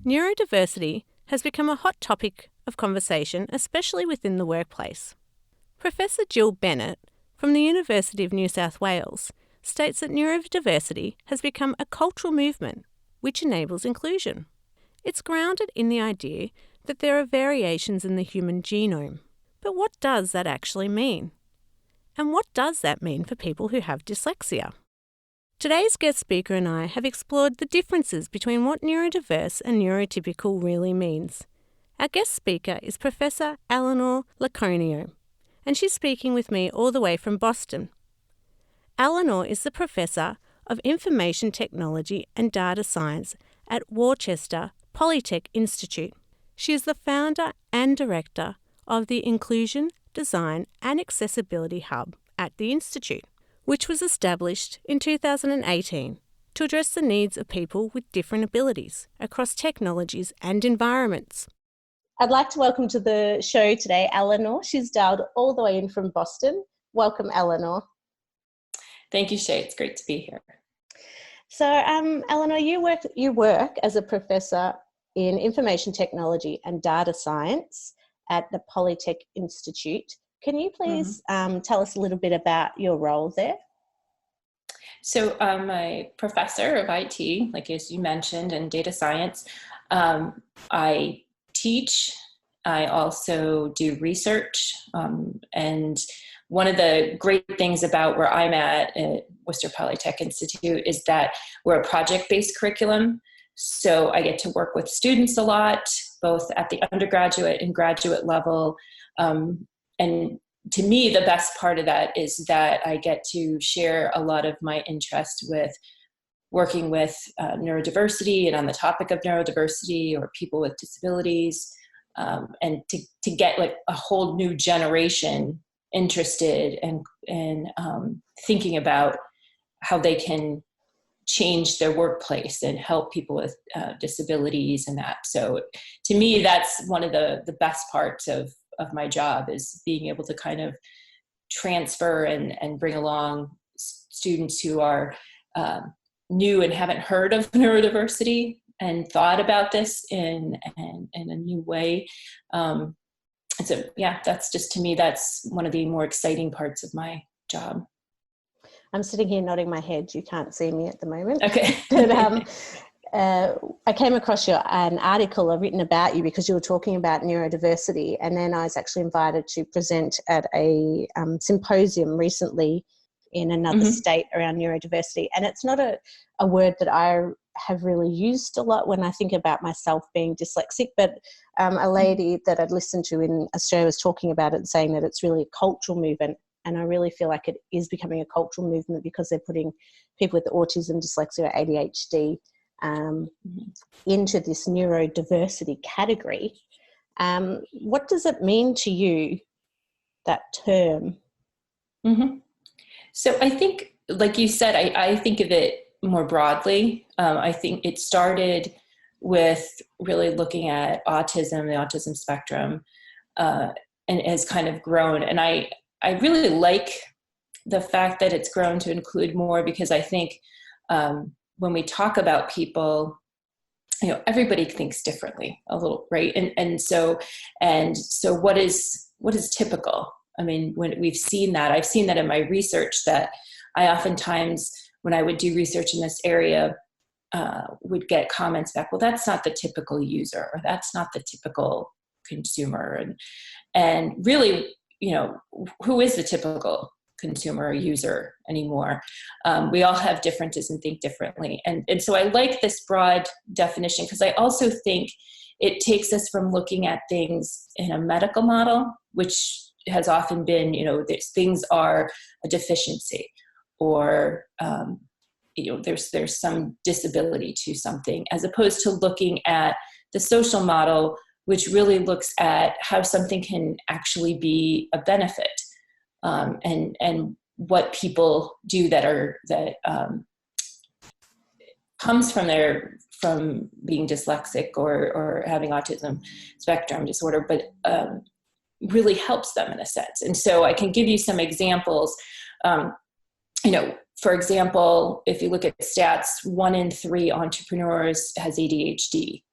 Neurodiversity has become a hot topic of conversation, especially within the workplace. Professor Jill Bennett from the University of New South Wales states that neurodiversity has become a cultural movement which enables inclusion. It's grounded in the idea that there are variations in the human genome. But what does that actually mean? And what does that mean for people who have dyslexia? Today's guest speaker and I have explored the differences between what neurodiverse and neurotypical really means. Our guest speaker is Professor Eleanor Loiacono, and she's speaking with me all the way from Boston. Eleanor is the Professor of Information Technology and Data Science at Worcester Polytechnic Institute. She is the founder and director of the Inclusion, Design and Accessibility Hub at the Institute, which was established in 2018 to address the needs of people with different abilities across technologies and environments. I'd like to welcome to the show today Eleanor. She's dialed all the way in from Boston. Welcome, Eleanor. Thank you, Shae. It's great to be here. So, Eleanor, you work as a professor in Information Technology and Data Science at the Polytechnic Institute. Can you please tell us a little bit about your role there? So I'm a professor of IT, like as you mentioned, and data science. I teach. I also do research. And one of the great things about where I'm at Worcester Polytechnic Institute is that we're a project-based curriculum. So I get to work with students a lot, both at the undergraduate and graduate level. And to me, the best part of that is that I get to share a lot of my interest with working with neurodiversity and on the topic of neurodiversity or people with disabilities, and to get like a whole new generation interested and thinking about how they can change their workplace and help people with disabilities and that. So to me, that's one of the best parts of my job, is being able to kind of transfer and bring along students who are new and haven't heard of neurodiversity and thought about this in a new way. So yeah, that's just, to me, that's one of the more exciting parts of my job. I'm sitting here nodding my head. You can't see me at the moment. Okay. But I came across an article written about you because you were talking about neurodiversity, and then I was actually invited to present at a symposium recently in another state around neurodiversity. And it's not a word that I have really used a lot when I think about myself being dyslexic, but a lady that I'd listened to in Australia was talking about it, saying that it's really a cultural movement. And I really feel like it is becoming a cultural movement because they're putting people with autism, dyslexia, or ADHD into this neurodiversity category. What does it mean to you, that term? So I think, like you said, I think of it more broadly. I think it started with really looking at autism, the autism spectrum, and has kind of grown. And I really like the fact that it's grown to include more, because I think when we talk about people, everybody thinks differently a little, right? And so what is typical? I mean, when we've seen that, I've seen that in my research, that I oftentimes, when I would do research in this area, would get comments back, well, that's not the typical user, or that's not the typical consumer. And really, who is the typical consumer or user anymore? We all have differences and think differently. And so I like this broad definition, because I also think it takes us from looking at things in a medical model, which has often been, things are a deficiency, or, there's some disability to something, as opposed to looking at the social model, which really looks at how something can actually be a benefit, and what people do that comes from being dyslexic or having autism spectrum disorder, but really helps them in a sense. And so I can give you some examples. For example, if you look at stats, 1 in 3 entrepreneurs has ADHD.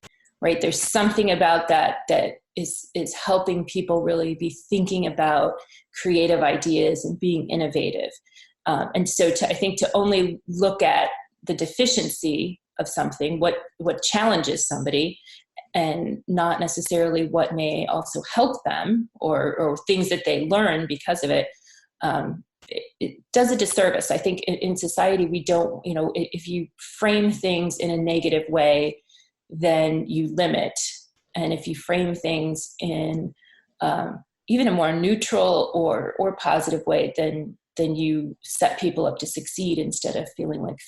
right? There's something about that is helping people really be thinking about creative ideas and being innovative. And so I think to only look at the deficiency of something, what challenges somebody, and not necessarily what may also help them or things that they learn because of it, it does a disservice. I think in society, we don't, if you frame things in a negative way, then you limit. And if you frame things in even a more neutral or positive way, then you set people up to succeed instead of feeling like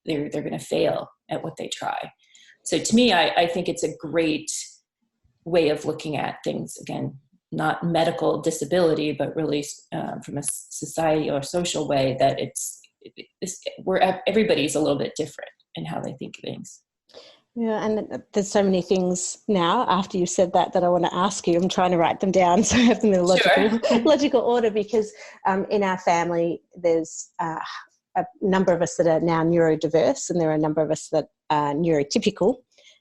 they're going to fail at what they try. So to me, I think it's a great way of looking at things. Again, not medical disability, but really from a society or social way, that everybody's a little bit different in how they think of things. Yeah, and there's so many things now after you said that I want to ask you. I'm trying to write them down so I have them in a logical order, because in our family there's a number of us that are now neurodiverse, and there are a number of us that are neurotypical,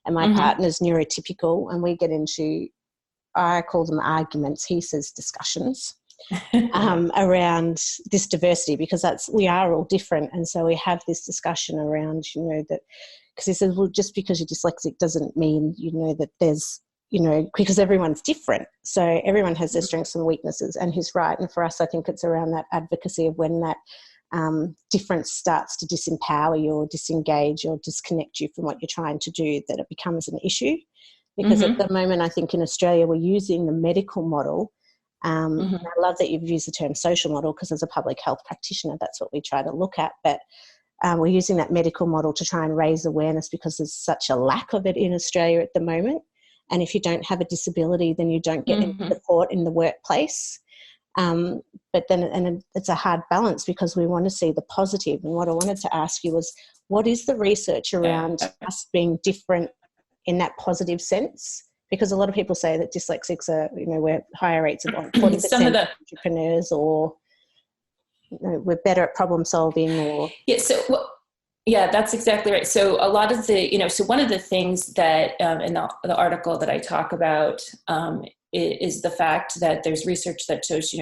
and my partner's neurotypical, and we get into, I call them arguments, he says discussions, around this diversity, because we are all different. And so we have this discussion around, that, because he says, well, just because you're dyslexic doesn't mean, that there's, because everyone's different. So everyone has their strengths and weaknesses, and he's right. And for us, I think it's around that advocacy of when that difference starts to disempower you or disengage or disconnect you from what you're trying to do, that it becomes an issue. Because at the moment, I think in Australia, we're using the medical model. And I love that you've used the term social model, because as a public health practitioner, that's what we try to look at. But we're using that medical model to try and raise awareness, because there's such a lack of it in Australia at the moment. And if you don't have a disability, then you don't get any support in the workplace. But then it's a hard balance, because we want to see the positive. And what I wanted to ask you was, what is the research around us being different in that positive sense? Because a lot of people say that dyslexics are, we're higher rates of 40% Some of the entrepreneurs, or we're better at problem solving, or that's exactly right. So a lot of the, so one of the things that in the article that I talk about is the fact that there's research that shows,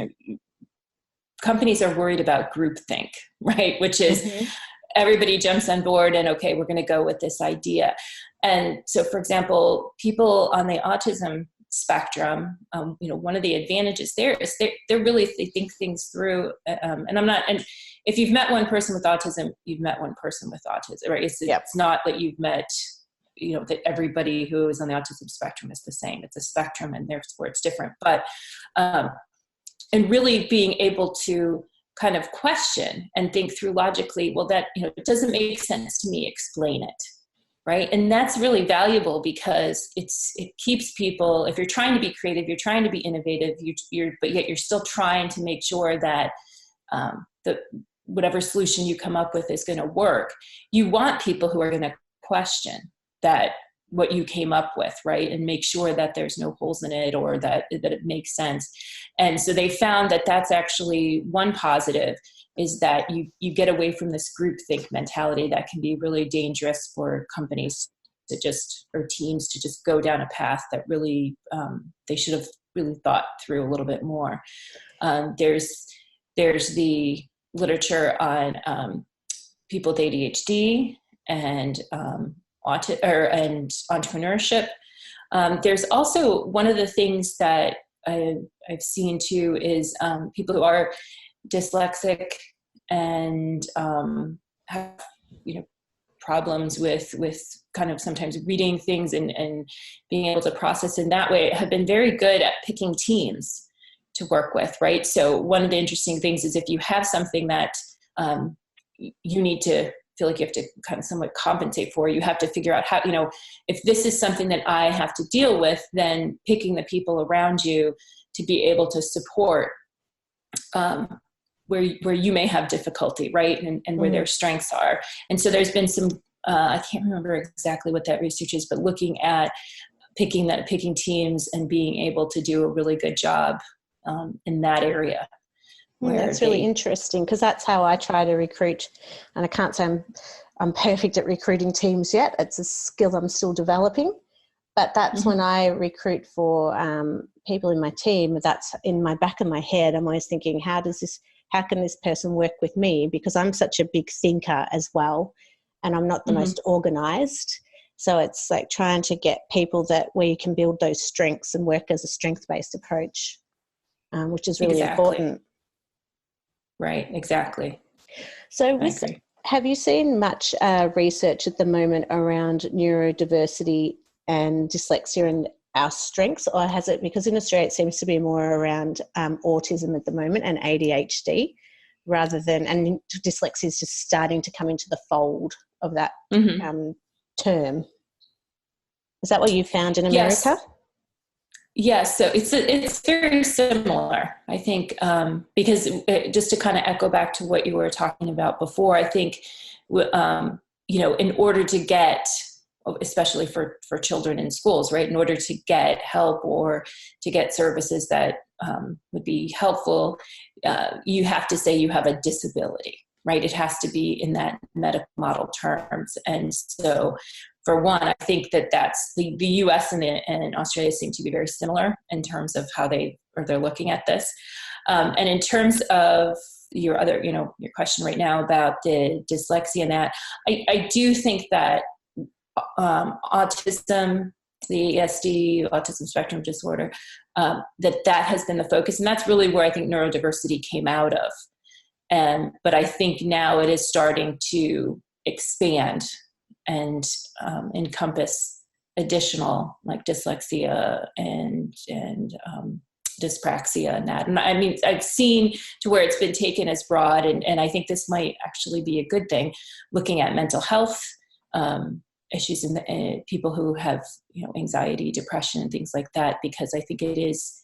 companies are worried about groupthink, right? Which is everybody jumps on board and, okay, we're going to go with this idea. And so, for example, people on the autism spectrum, one of the advantages there is they think things through. And if you've met one person with autism, you've met one person with autism, right? It's not that you've met, that everybody who is on the autism spectrum is the same. It's a spectrum, and therefore it's different. But, and really being able to kind of question and think through logically, well, that, it doesn't make sense to me, explain it. Right. And that's really valuable, because it keeps people, if you're trying to be creative, you're trying to be innovative, but yet you're still trying to make sure that whatever solution you come up with is going to work. You want people who are going to question that, what you came up with, right? And make sure that there's no holes in it, or that it makes sense. And so they found that that's actually one positive, is that you get away from this groupthink mentality that can be really dangerous for companies or teams to just go down a path that really they should have really thought through a little bit more. There's the literature on people with ADHD and and entrepreneurship. There's also one of the things that I've seen too is people who are dyslexic and have problems with kind of sometimes reading things and being able to process in that way, have been very good at picking teams to work with, right? So one of the interesting things is, if you have something that you need to feel like you have to kind of somewhat compensate for, you have to figure out how, if this is something that I have to deal with, then picking the people around you to be able to support where you may have difficulty, right? And where their strengths are. And so there's been some, I can't remember exactly what that research is, but looking at picking teams and being able to do a really good job in that area. That's really interesting, because that's how I try to recruit. And I can't say I'm perfect at recruiting teams yet. It's a skill I'm still developing. But that's when I recruit for people in my team, that's in my back of my head. I'm always thinking, how can this person work with me? Because I'm such a big thinker as well, and I'm not the most organised. So it's like trying to get people where you can build those strengths and work as a strength-based approach, which is really important. Right, exactly. So have you seen much research at the moment around neurodiversity and dyslexia and our strengths, or has it, because in Australia it seems to be more around autism at the moment and ADHD rather than, and dyslexia is just starting to come into the fold of that term. Is that what you found in America? Yes, so it's very similar, I think, because just to kind of echo back to what you were talking about before, I think, in order to get, especially for children in schools, right, in order to get help or to get services that would be helpful, you have to say you have a disability, right? It has to be in that medical model terms. And so for one, I think that's the US and Australia seem to be very similar in terms of how they're looking at this. And in terms of your question right now about the dyslexia and that, I do think that autism, the ASD, autism spectrum disorder, that has been the focus. And that's really where I think neurodiversity came out of. But I think now it is starting to expand and encompass additional, like dyslexia and dyspraxia and that. And I mean, I've seen to where it's been taken as broad, and I think this might actually be a good thing, looking at mental health issues in people who have, anxiety, depression, and things like that, because I think it is,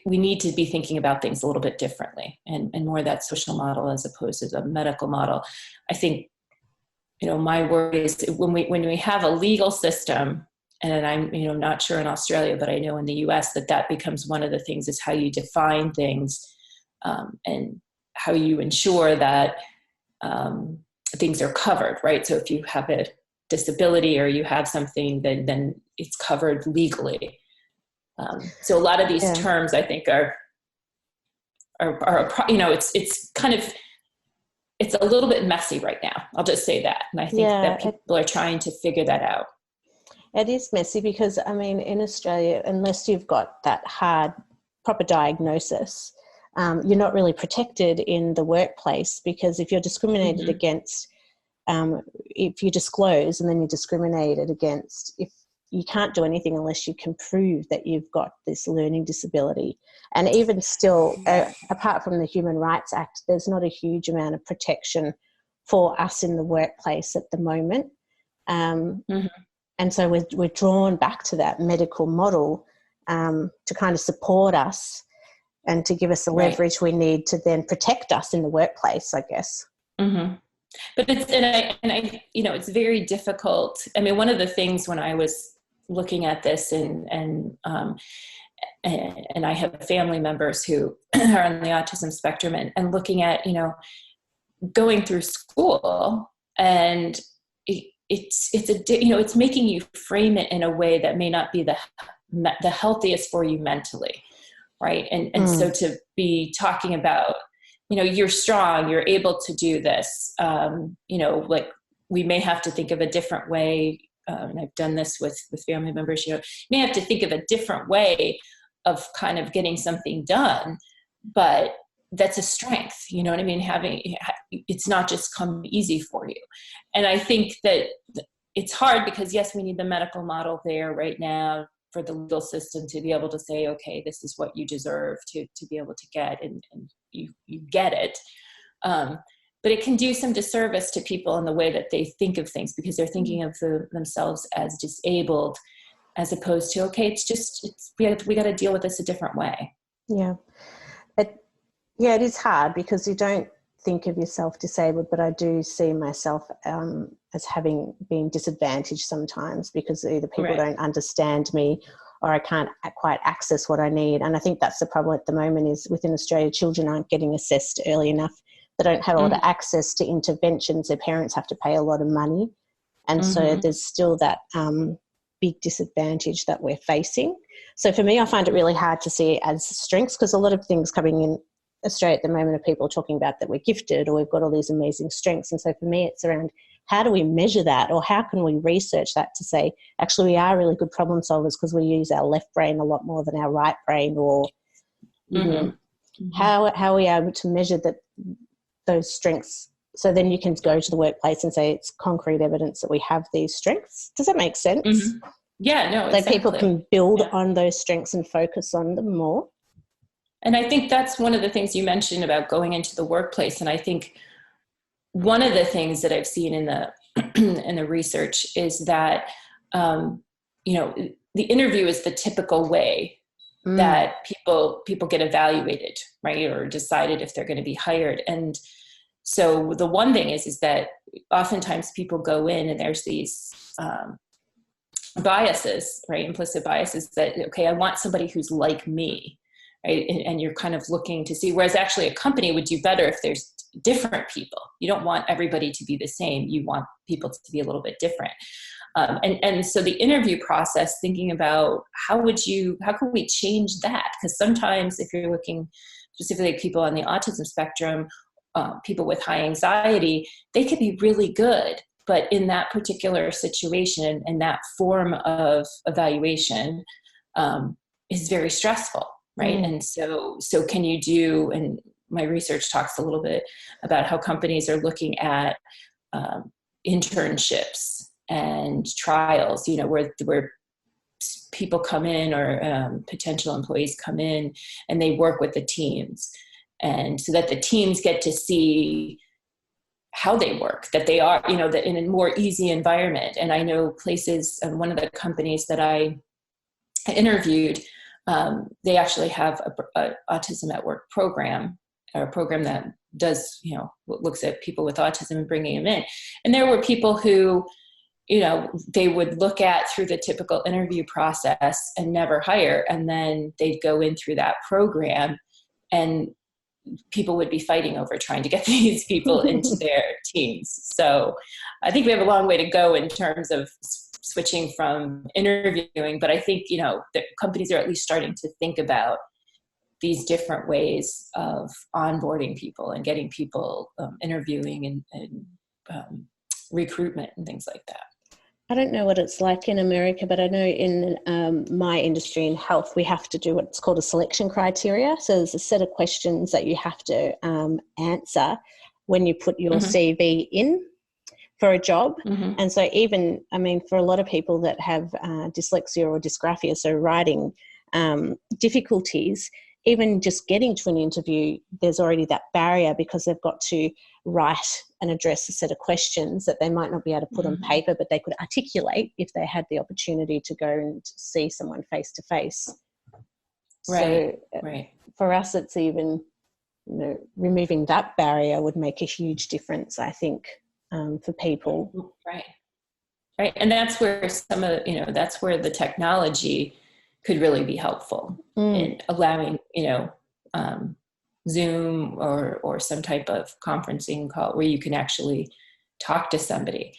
we need to be thinking about things a little bit differently and more that social model as opposed to the medical model. I think, my worry is when we have a legal system, and I'm, not sure in Australia, but I know in the US that becomes one of the things is how you define things and how you ensure that things are covered, right? So if you have a disability or you have something, then it's covered legally. So a lot of these terms, I think, are it's kind of, it's a little bit messy right now. I'll just say that. And I think that people are trying to figure that out. It is messy because, I mean, in Australia, unless you've got that hard, proper diagnosis, you're not really protected in the workplace, because if you're discriminated against, if you disclose and then you're discriminated against, if you can't do anything unless you can prove that you've got this learning disability. And even still, apart from the Human Rights Act, there's not a huge amount of protection for us in the workplace at the moment. And so we're drawn back to that medical model to kind of support us and to give us the leverage we need to then protect us in the workplace, I guess. But it's very difficult. I mean, one of the things when I was looking at this and I have family members who are on the autism spectrum and looking at, going through school, and it's making you frame it in a way that may not be the healthiest for you mentally. Right. And so to be talking about, you're strong, you're able to do this, like we may have to think of a different way. And I've done this with family members, you may have to think of a different way of kind of getting something done, but that's a strength, you know what I mean? It's not just come easy for you. And I think that it's hard because yes, we need the medical model there right now for the legal system to be able to say, okay, this is what you deserve to be able to get, and you get it. But it can do some disservice to people in the way that they think of things, because they're thinking of themselves as disabled, as opposed to, okay, we got to deal with this a different way. Yeah. It is hard because you don't think of yourself disabled, but I do see myself as having been disadvantaged sometimes because either people don't understand me or I can't quite access what I need. And I think that's the problem at the moment is within Australia, children aren't getting assessed early enough. They don't have all the access to interventions. Their parents have to pay a lot of money And so Mm-hmm. there's still that big disadvantage that we're facing. So for me, I find it really hard to see it as strengths, because a lot of things coming in Australia at the moment are people talking about that we're gifted or we've got all these amazing strengths. And so for me, it's around how do we measure that, or how can we research that to say, actually, we are really good problem solvers because we use our left brain a lot more than our right brain, or you know, how are we able to measure that those strengths? So then you can go to the workplace and say it's concrete evidence that we have these strengths. Does that make sense? Mm-hmm. Yeah, no, So exactly. people can build on those strengths and focus on them more. And I think that's one of the things you mentioned about going into the workplace. And I think one of the things that I've seen in the in the research is that the interview is the typical way that people get evaluated, right, or decided if they're going to be hired. And so the one thing is that oftentimes people go in and there's these biases, right, implicit biases that, okay, I want somebody who's like me, right, and you're kind of looking to see, whereas actually a company would do better if there's different people. You don't want everybody to be the same. You want people to be a little bit different. And so the interview process, thinking about how can we change that? Because sometimes if you're looking specifically at people on the autism spectrum, people with high anxiety, they could be really good, but in that particular situation and that form of evaluation is very stressful, right? And so can you do, and my research talks a little bit about how companies are looking at internships and trials, where people come in, or potential employees come in and they work with the teams, and so that the teams get to see how they work, that they are, that in a more easy environment. And I know places, one of the companies that I interviewed, they actually have a autism at work program, or a program that does, looks at people with autism and bringing them in. And there were people who, they would look at through the typical interview process and never hire. And then they'd go in through that program and people would be fighting over trying to get these people into their teams. So I think we have a long way to go in terms of switching from interviewing, but I think, that companies are at least starting to think about these different ways of onboarding people and getting people interviewing and recruitment and things like that. I don't know what it's like in America, but I know in my industry in health, we have to do what's called a selection criteria. So there's a set of questions that you have to answer when you put your CV in for a job. And so for a lot of people that have dyslexia or dysgraphia, so writing difficulties, even just getting to an interview, there's already that barrier because they've got to write and address a set of questions that they might not be able to put on paper, but they could articulate if they had the opportunity to go and see someone face to face. Right. For us, it's even, removing that barrier would make a huge difference, I think, for people. Right. And that's where that's where the technology could really be helpful in allowing, Zoom or some type of conferencing call where you can actually talk to somebody.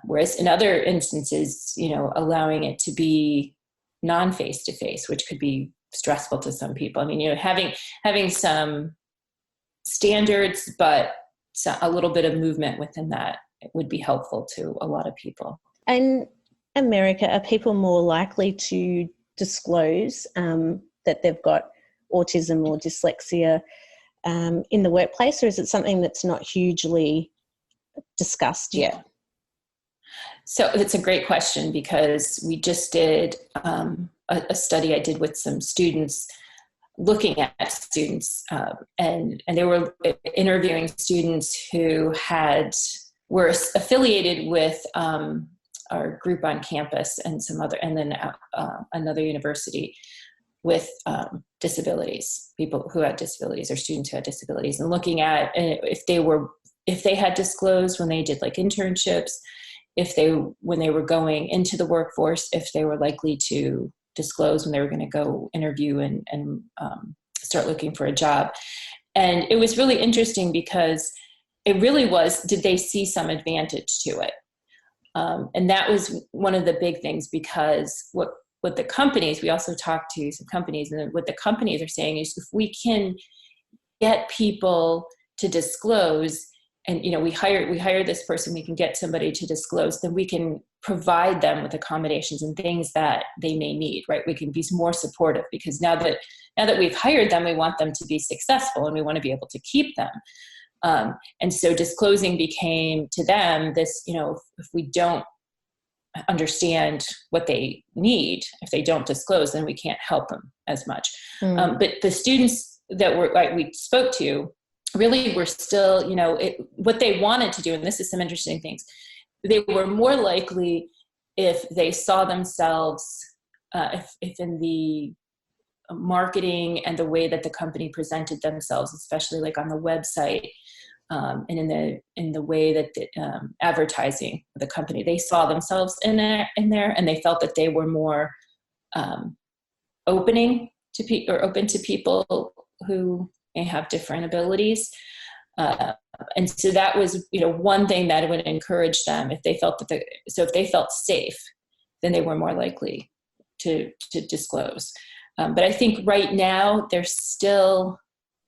Whereas in other instances, allowing it to be non-face-to-face, which could be stressful to some people. I mean, having some standards, but a little bit of movement within that would be helpful to a lot of people. In America, are people more likely to disclose that they've got autism or dyslexia in the workplace, or is it something that's not hugely discussed yet? So it's a great question, because we just did a study I did with some students, looking at students, and they were interviewing students who were affiliated with our group on campus and then another university with disabilities, people who had disabilities or students who had disabilities, and looking at if they had disclosed when they did like internships, when they were going into the workforce, if they were likely to disclose when they were going to go interview and start looking for a job. And it was really interesting because it really was, did they see some advantage to it? And that was one of the big things, because what the companies, we also talked to some companies, and what the companies are saying is, if we can get people to disclose, and we hire this person, we can get somebody to disclose, then we can provide them with accommodations and things that they may need, right? We can be more supportive, because now that we've hired them, we want them to be successful, and we want to be able to keep them. And so disclosing became to them this, if we don't understand what they need, if they don't disclose, then we can't help them as much. But the students that we spoke to really were still, what they wanted to do, and this is some interesting things, they were more likely, if they saw themselves, if in the marketing and the way that the company presented themselves, especially like on the website, and in the way that the advertising of the company, they saw themselves in there, and they felt that they were more open to people who may have different abilities. And so that was, one thing that would encourage them, if they felt if they felt safe, then they were more likely to disclose. But I think right now there's still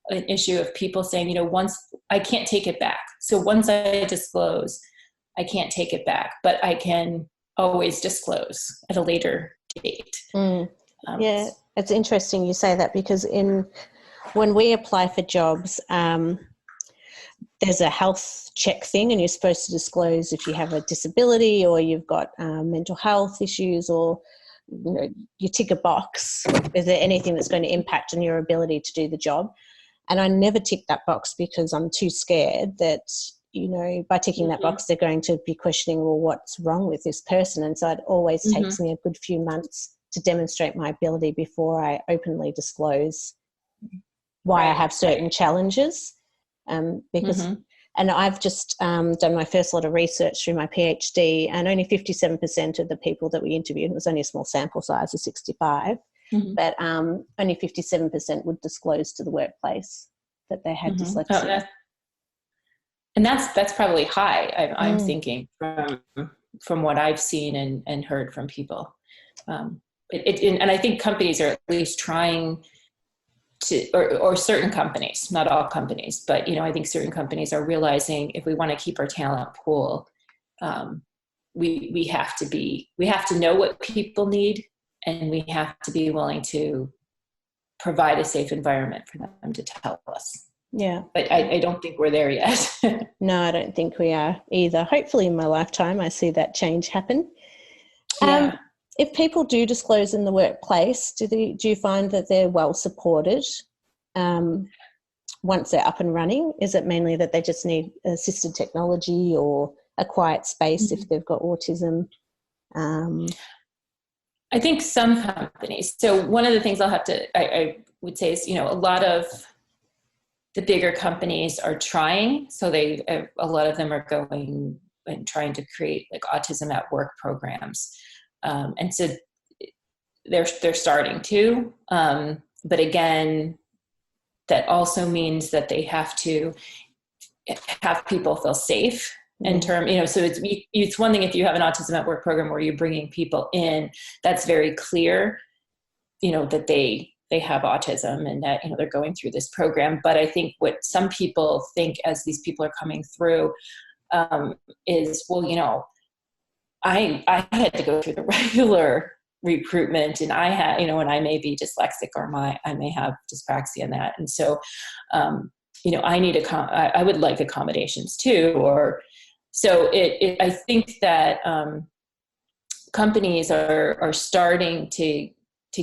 an issue of people saying, once I can't take it back. So once I disclose, I can't take it back, but I can always disclose at a later date. Yeah, it's interesting you say that, because when we apply for jobs, there's a health check thing, and you're supposed to disclose if you have a disability or you've got mental health issues, or you tick a box. Is there anything that's going to impact on your ability to do the job? And I never tick that box, because I'm too scared that, by ticking that box, they're going to be questioning, well, what's wrong with this person? And so it always takes me a good few months to demonstrate my ability before I openly disclose why I have certain challenges. Because, and I've just done my first lot of research through my PhD, and only 57% of the people that we interviewed, it was only a small sample size of 65, but only 57% would disclose to the workplace that they had dyslexia. And that's probably high, I'm thinking, from what I've seen and heard from people. And I think companies are at least trying to, or certain companies, not all companies, but I think certain companies are realizing, if we want to keep our talent pool, we have to know what people need, and we have to be willing to provide a safe environment for them to tell us. Yeah. But I don't think we're there yet. No, I don't think we are either. Hopefully in my lifetime I see that change happen. Yeah. If people do disclose in the workplace, do you find that they're well supported once they're up and running? Is it mainly that they just need assisted technology or a quiet space if they've got autism? I think some companies. So one of the things I would say is, a lot of the bigger companies are trying. So a lot of them are going and trying to create like autism at work programs. And so they're starting to, but again, that also means that they have to have people feel safe in term, so it's one thing if you have an autism at work program where you're bringing people in, that's very clear, that they have autism and that, they're going through this program. But I think what some people think as these people are coming through, is, well, I had to go through the regular recruitment, and I had, and I may be dyslexic, or I may have dyspraxia and that. And so, I need I would like accommodations too, so I think that, companies are starting to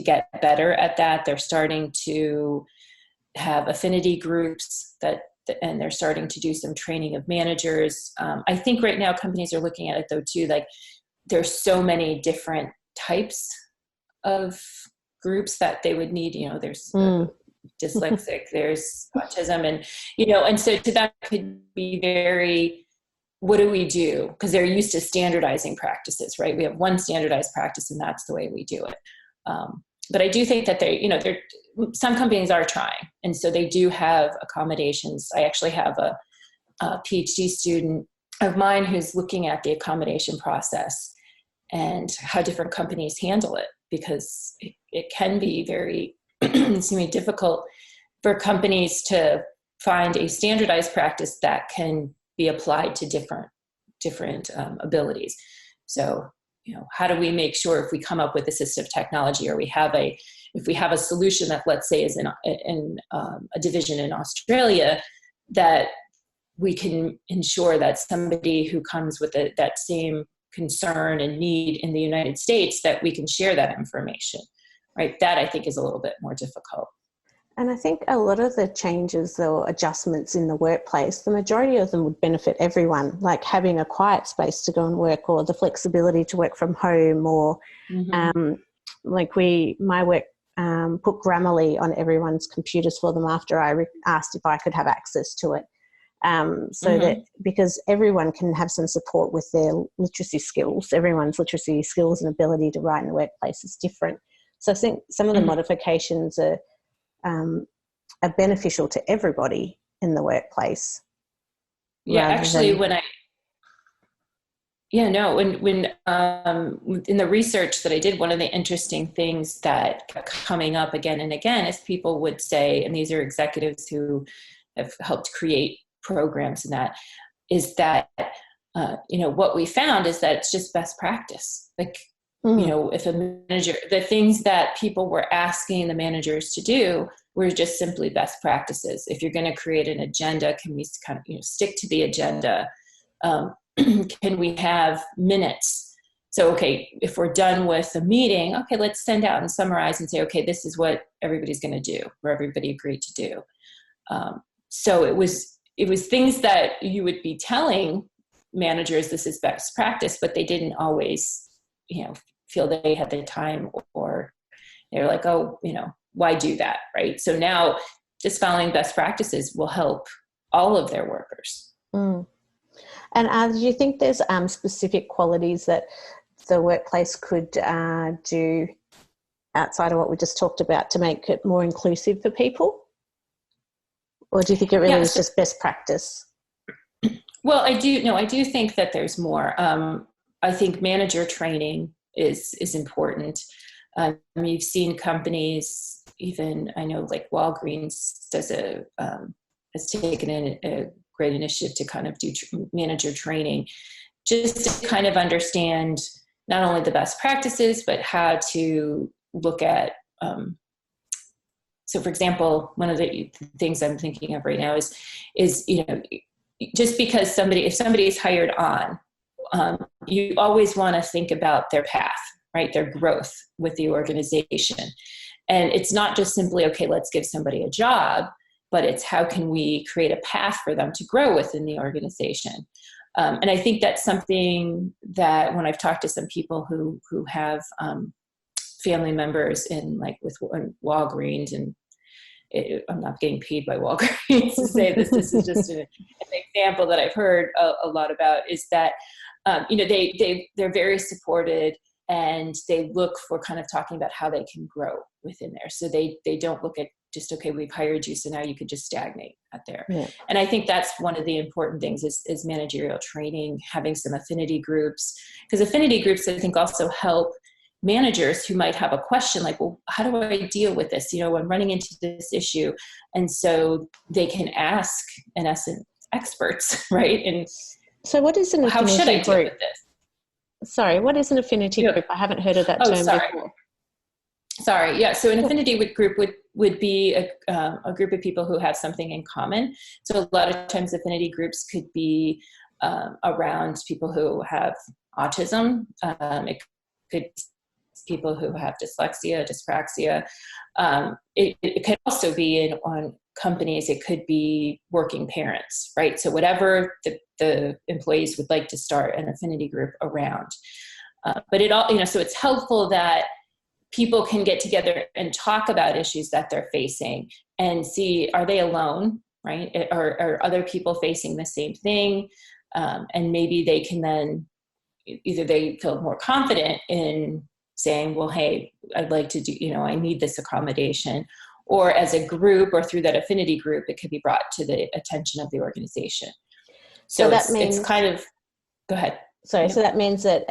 get better at that. They're starting to have affinity groups and they're starting to do some training of managers. I think right now companies are looking at it though too, like there's so many different types of groups that they would need, there's dyslexic, there's autism, and so to that could be very, what do we do? Because they're used to standardizing practices, right? We have one standardized practice and that's the way we do it. But I do think that some companies are trying. And so they do have accommodations. I actually have a PhD student of mine who's looking at the accommodation process and how different companies handle it, because it can be very difficult for companies to find a standardized practice that can be applied to different abilities. So, how do we make sure if we come up with assistive technology, or if we have a solution that, let's say, is in a division in Australia, that we can ensure that somebody who comes with that same concern and need in the United States, that we can share that information, right? That I think is a little bit more difficult. And I think a lot of the changes or adjustments in the workplace, the majority of them would benefit everyone, like having a quiet space to go and work, or the flexibility to work from home, or my work put Grammarly on everyone's computers for them after I asked if I could have access to it. That because everyone can have some support with their literacy skills, everyone's literacy skills and ability to write in the workplace is different. So I think some of the modifications are beneficial to everybody in the workplace. Yeah, actually, when in the research that I did, one of the interesting things that kept coming up again and again is people would say, and these are executives who have helped create programs, and that is that what we found is that it's just best practice. Like, if a manager, the things that people were asking the managers to do were just simply best practices. If you're going to create an agenda, can we kind of stick to the agenda? Can we have minutes? So, okay, if we're done with the meeting, okay, let's send out and summarize and say, okay, this is what everybody's going to do, or everybody agreed to do. So it was things that you would be telling managers this is best practice, but they didn't always, feel they had the time, or they're like, oh, why do that, right? So now just following best practices will help all of their workers. And do you think there's specific qualities that the workplace could do outside of what we just talked about to make it more inclusive for people? Or do you think it really is just best practice? Well, I do think that there's more. I think manager training is important. You've seen companies, even I know like Walgreens has taken a great initiative to kind of do manager training, just to kind of understand not only the best practices, but how to look at, so for example, one of the things I'm thinking of right now is, just because if somebody is hired on, you always want to think about their path, right? Their growth with the organization. And it's not just simply, okay, let's give somebody a job, but it's how can we create a path for them to grow within the organization. And I think that's something that when I've talked to some people who have family members with Walgreens, and I'm not getting paid by Walgreens to say this. This is just an example that I've heard a lot about, is that they're very supported, and they look for kind of talking about how they can grow within there. So they don't look at just, okay, we've hired you, so now you could just stagnate out there. Yeah. And I think that's one of the important things is managerial training, having some affinity groups, because affinity groups I think also help managers who might have a question like, well, how do I deal with this? I'm running into this issue. And so they can ask, in essence, experts, right? And so what is an affinity how should I deal group? With this? Sorry, what is an affinity group? I haven't heard of that term before. Sorry. Yeah. So an affinity group would be a group of people who have something in common. So a lot of times affinity groups could be around people who have autism. It could be people who have dyslexia, dyspraxia. It could also be on companies. It could be working parents, right? So whatever the employees would like to start an affinity group around. But it all, so it's helpful that people can get together and talk about issues that they're facing and see, are they alone, right? Are other people facing the same thing? And maybe they can then, either they feel more confident in saying, well, hey, I'd like to do, I need this accommodation. Or as a group or through that affinity group, it could be brought to the attention of the organization. So So that it's means, kind of, go ahead. sorry, Yep. so that means that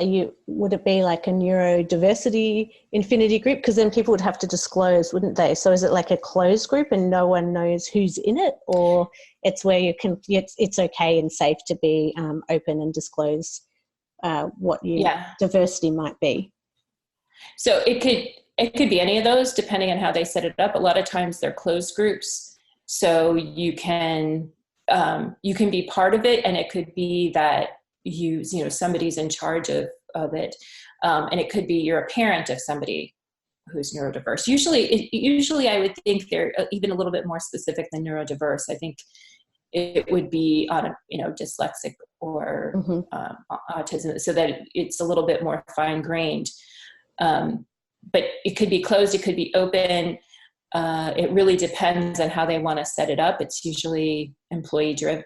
would it be like a neurodiversity infinity group? Because then people would have to disclose, wouldn't they? So is it like a closed group and no one knows who's in it, or it's where it's okay and safe to be open and disclose what your Yeah. diversity might be? So it could be any of those depending on how they set it up. A lot of times they're closed groups, so you can be part of it, and it could be that somebody's in charge of it, and it could be you're a parent of somebody who's neurodiverse. Usually I would think they're even a little bit more specific than neurodiverse. I think it would be on a dyslexic or autism, so that it's a little bit more fine grained. But it could be closed, it could be open. It really depends on how they want to set it up. It's usually employee driven.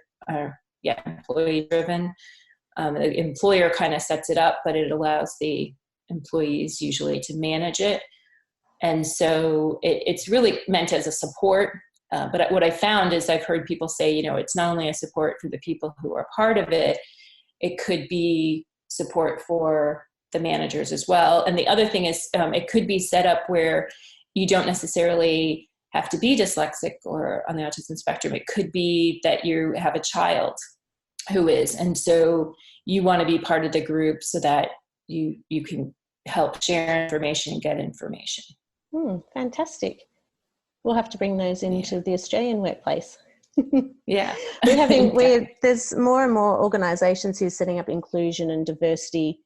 The employer kind of sets it up, but it allows the employees usually to manage it. And so it's really meant as a support. But what I found is I've heard people say, it's not only a support for the people who are part of it, it could be support for the managers as well. And the other thing is it could be set up where you don't necessarily have to be dyslexic or on the autism spectrum. It could be that you have a child who is, and so you want to be part of the group so that you can help share information and get information. Fantastic. We'll have to bring those into the Australian workplace. Yeah. There's more and more organisations who are setting up inclusion and diversity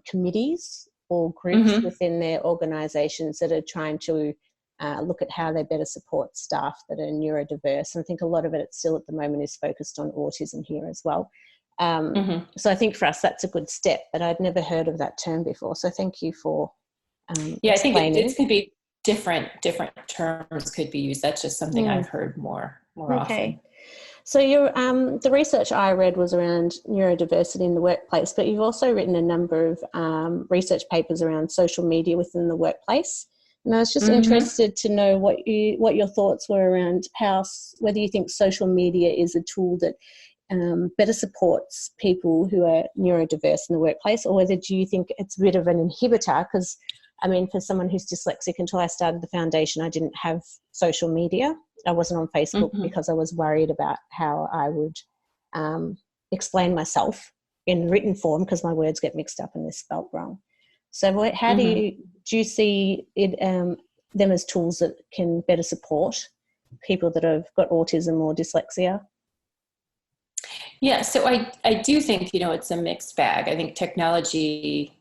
committees or groups within their organisations that are trying to look at how they better support staff that are neurodiverse. And I think a lot of it still at the moment is focused on autism here as well. So I think for us that's a good step, but I'd never heard of that term before. So thank you for I think it could be different terms could be used. That's just something I've heard more often. So the research I read was around neurodiversity in the workplace, but you've also written a number of research papers around social media within the workplace. And I was just interested to know what your thoughts were around whether you think social media is a tool that better supports people who are neurodiverse in the workplace, or whether do you think it's a bit of an inhibitor? Because I mean, for someone who's dyslexic, until I started the foundation, I didn't have social media. I wasn't on Facebook because I was worried about how I would explain myself in written form because my words get mixed up and they're spelt wrong. So how do you see it, them as tools that can better support people that have got autism or dyslexia? Yeah, so I do think, it's a mixed bag. I think technology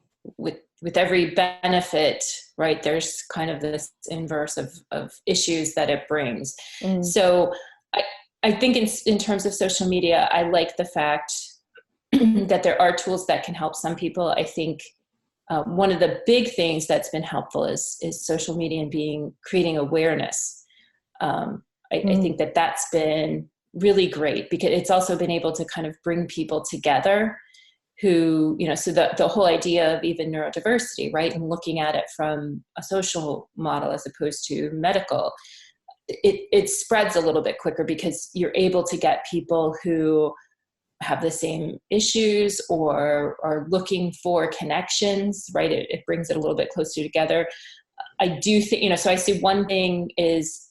with every benefit, right, there's kind of this inverse of issues that it brings. So I think in terms of social media, I like the fact that there are tools that can help some people. I think one of the big things that's been helpful is social media and creating awareness. I think that's been really great because it's also been able to kind of bring people together who, so the whole idea of even neurodiversity, right, and looking at it from a social model as opposed to medical, it spreads a little bit quicker because you're able to get people who have the same issues or are looking for connections, right? It brings it a little bit closer together. I do think, so I see one thing is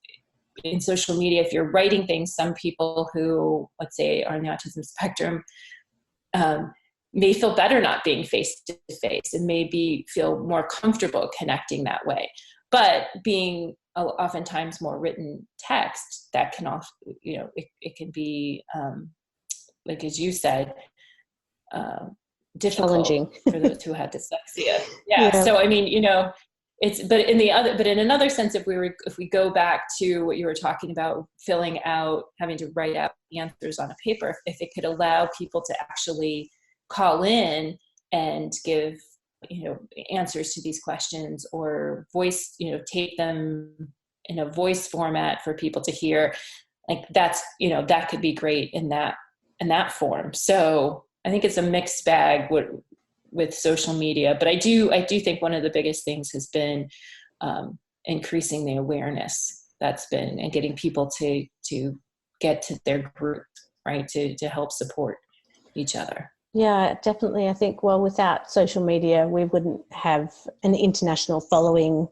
in social media, if you're writing things, some people who, let's say, are on the autism spectrum, may feel better not being face to face and maybe feel more comfortable connecting that way. But being oftentimes more written text, that can also, it can be, like as you said, difficult challenging for those who had dyslexia. Yeah. So I mean, but in another sense, if we go back to what you were talking about, having to write out the answers on a paper, if it could allow people to actually call in and give, answers to these questions or voice, take them in a voice format for people to hear, like that's, that could be great in that form. So I think it's a mixed bag with social media, but I do think one of the biggest things has been increasing the awareness and getting people to get to their group, right, to help support. each other. Yeah, definitely. I think, well, without social media, we wouldn't have an international following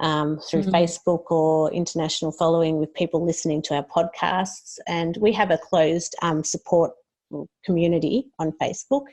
through Facebook, or international following with people listening to our podcasts. And we have a closed support community on Facebook.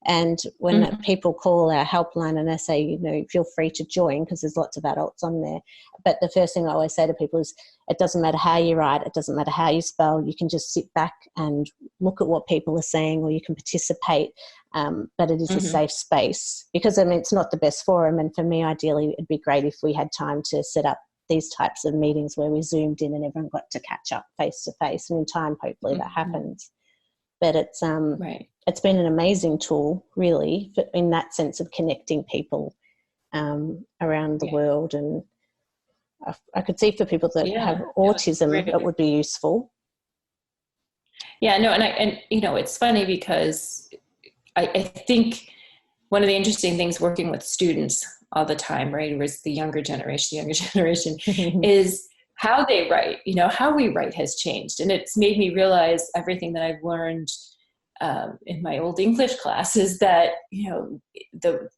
And when people call our helpline and they say, you know, feel free to join, because there's lots of adults on there. But the first thing I always say to people is, it doesn't matter how you write, it doesn't matter how you spell, you can just sit back and look at what people are saying, or you can participate. But it is a safe space, because, I mean, it's not the best forum. And for me, ideally, it'd be great if we had time to set up these types of meetings where we zoomed in and everyone got to catch up face to face. And in time, hopefully that happens. But it's it's been an amazing tool, really, in that sense of connecting people around the world. And I could see for people that have autism, it would be useful. Yeah, no, and you know, it's funny because I think one of the interesting things working with students all the time, right, was the younger generation is how they write. You know, how we write has changed, and it's made me realize everything that I've learned in my old English classes, that, you know, the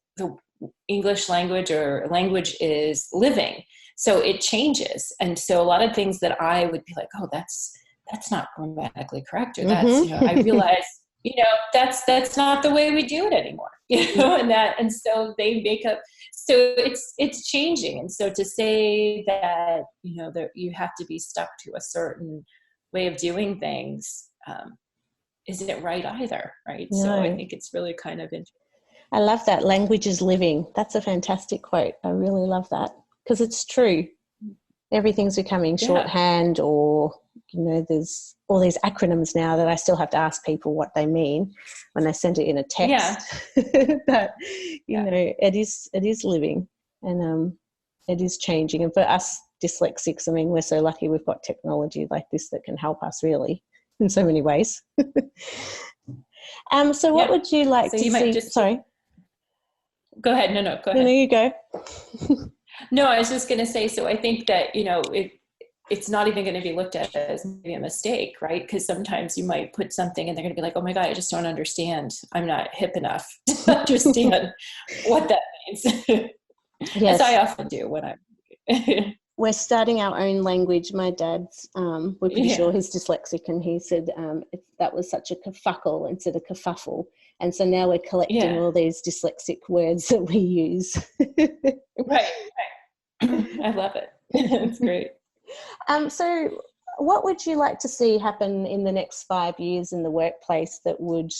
English language or language is living, so it changes. And so a lot of things that I would be like, oh, that's not grammatically correct, or that's, you know, I realize, you know, that's not the way we do it anymore, you know, and so they make up, so it's changing. And so to say that, you know, that you have to be stuck to a certain way of doing things isn't right either, right? No. So I think it's really kind of interesting. I love that. Language is living. That's a fantastic quote. I really love that, because it's true. Everything's becoming shorthand, or, you know, there's all these acronyms now that I still have to ask people what they mean when they send it in a text. But, you know, it is living, and it is changing. And for us dyslexics, I mean, we're so lucky we've got technology like this that can help us, really, in so many ways. So what would you like to see? Sorry. Go ahead. No, go ahead. No, you go. No, I was just going to say, so I think that, you know, it's not even going to be looked at as maybe a mistake, right? Because sometimes you might put something and they're going to be like, oh my God, I just don't understand. I'm not hip enough to understand what that means. Yes. As I often do when I'm... We're starting our own language. My dad's, we're pretty sure he's dyslexic, and he said that was such a kerfuffle instead of kerfuffle. And so now we're collecting all these dyslexic words that we use. Right. I love it. It's great. So what would you like to see happen in the next 5 years in the workplace that would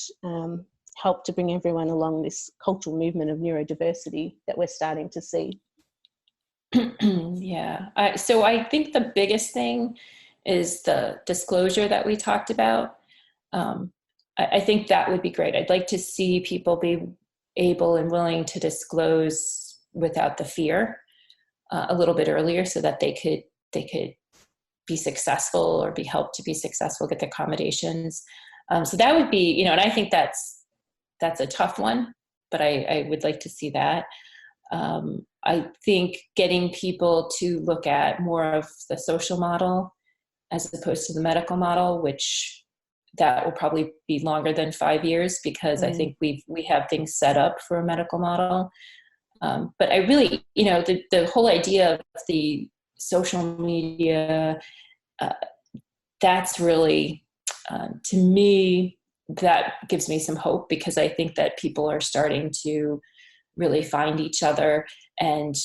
help to bring everyone along this cultural movement of neurodiversity that we're starting to see? So I think the biggest thing is the disclosure that we talked about. I think that would be great. I'd like to see people be able and willing to disclose without the fear a little bit earlier, so that they could be successful, or be helped to be successful, get the accommodations. So that would be, you know, and I think that's a tough one, but I would like to see that. I think getting people to look at more of the social model as opposed to the medical model, which that will probably be longer than 5 years, because I think we have things set up for a medical model. But I really, you know, the whole idea of the social media, that's really, to me, that gives me some hope, because I think that people are starting to really find each other, and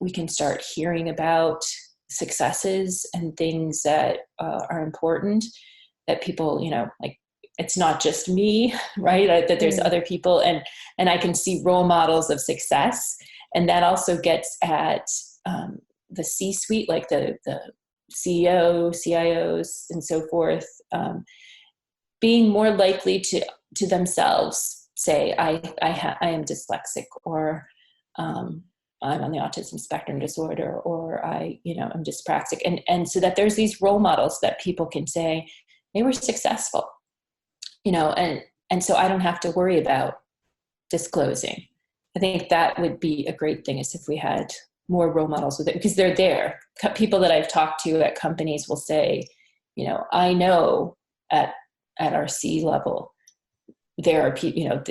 we can start hearing about successes and things that are important, that people, you know, like, it's not just me, right? That there's other people, and I can see role models of success. And that also gets at the C-suite, like the CEO, CIOs, and so forth, being more likely to themselves say, I am dyslexic, or I'm on the autism spectrum disorder, or I'm dyspraxic. And so that there's these role models that people can say, they were successful, you know, and so I don't have to worry about disclosing. I think that would be a great thing, is if we had more role models with it, because they're there. People that I've talked to at companies will say, you know, I know at our C level, there are people,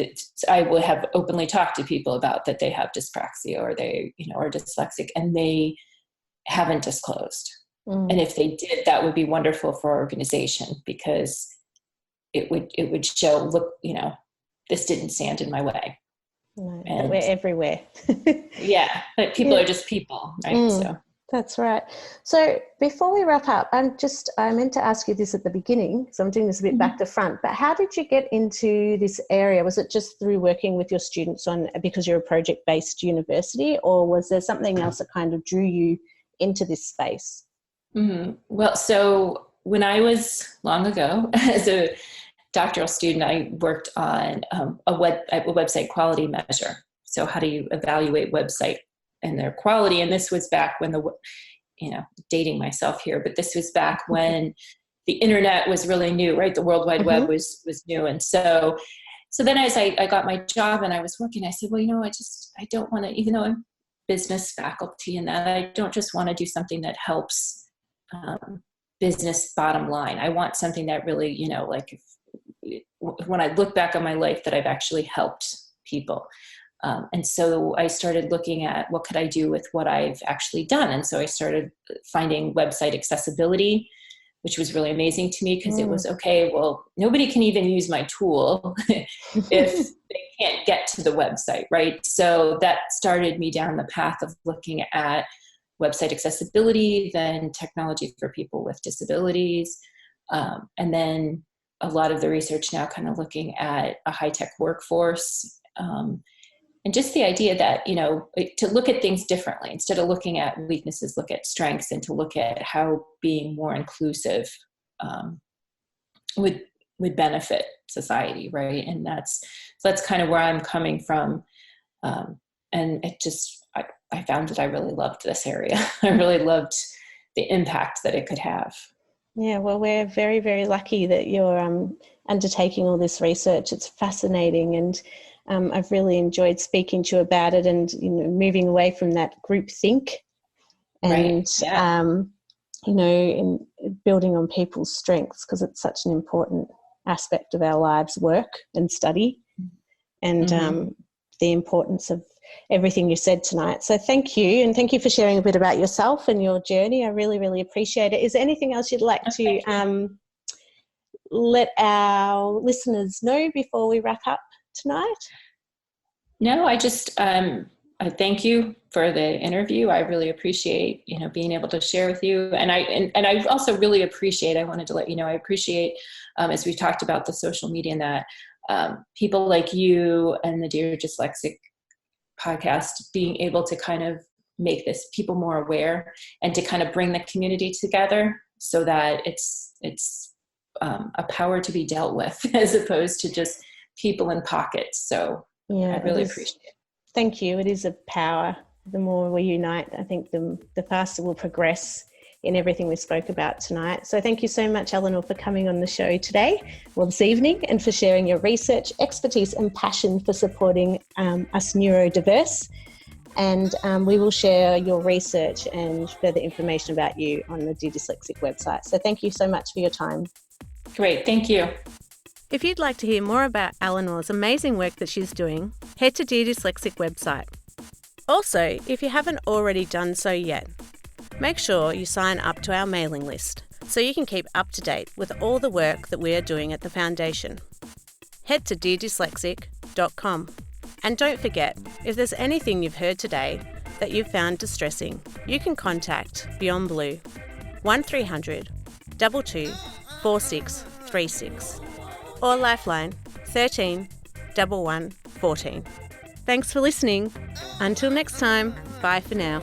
I will have openly talked to people about that they have dyspraxia or they, are dyslexic, and they haven't disclosed. And if they did, that would be wonderful for our organization, because it would show, look, this didn't stand in my way. No, and we're everywhere. Yeah, but people are just people, right? So that's right. So before we wrap up, I meant to ask you this at the beginning, so I'm doing this a bit back to front, but how did you get into this area? Was it just through working with your students because you're a project-based university, or was there something else that kind of drew you into this space? Well, so when I was long ago, as a doctoral student, I worked on a website quality measure. So how do you evaluate website and their quality? And this was back when dating myself here, but this was back when the internet was really new, right? The World Wide Web was new. And so then as I got my job and I was working, I said, well, I don't want to, even though I'm business faculty and that, I don't just want to do something that helps business bottom line. I want something that really, when I look back on my life, that I've actually helped people. And so I started looking at what could I do with what I've actually done. And so I started finding website accessibility, which was really amazing to me, because it was, okay, well, nobody can even use my tool if they can't get to the website, right? So that started me down the path of looking at website accessibility, then technology for people with disabilities, and then a lot of the research now kind of looking at a high-tech workforce, and just the idea that, to look at things differently. Instead of looking at weaknesses, look at strengths, and to look at how being more inclusive would benefit society, right? And that's kind of where I'm coming from. And it just, I found that I really loved this area. I really loved the impact that it could have. Yeah, well, we're very, very lucky that you're undertaking all this research. It's fascinating, and I've really enjoyed speaking to you about it, and moving away from that group think, and in building on people's strengths, because it's such an important aspect of our lives, work and study, and the importance of everything you said tonight. So thank you, and thank you for sharing a bit about yourself and your journey. I really, really appreciate it. Is there anything else you'd like to let our listeners know before we wrap up tonight? No, I just I thank you for the interview. I really appreciate being able to share with you, and I also really appreciate, I wanted to let you know, I appreciate as we talked about the social media, and that people like you and the Dear Dyslexic podcast being able to kind of make this people more aware, and to kind of bring the community together, so that it's a power to be dealt with, as opposed to just people in pockets. So I really appreciate it. Thank you. It is a power. The more we unite, I think the faster we'll progress in everything we spoke about tonight. So thank you so much, Eleanor, for coming on the show today, this evening, and for sharing your research, expertise and passion for supporting us neurodiverse. And we will share your research and further information about you on the Dear Dyslexic website. So thank you so much for your time. Great. Thank you. If you'd like to hear more about Eleanor's amazing work that she's doing, head to Dear Dyslexic website. Also, if you haven't already done so yet, make sure you sign up to our mailing list so you can keep up to date with all the work that we are doing at the Foundation. Head to deardyslexic.com. And don't forget, if there's anything you've heard today that you've found distressing, you can contact Beyond Blue 1300 22 4636 or Lifeline 13 11 14. Thanks for listening. Until next time, bye for now.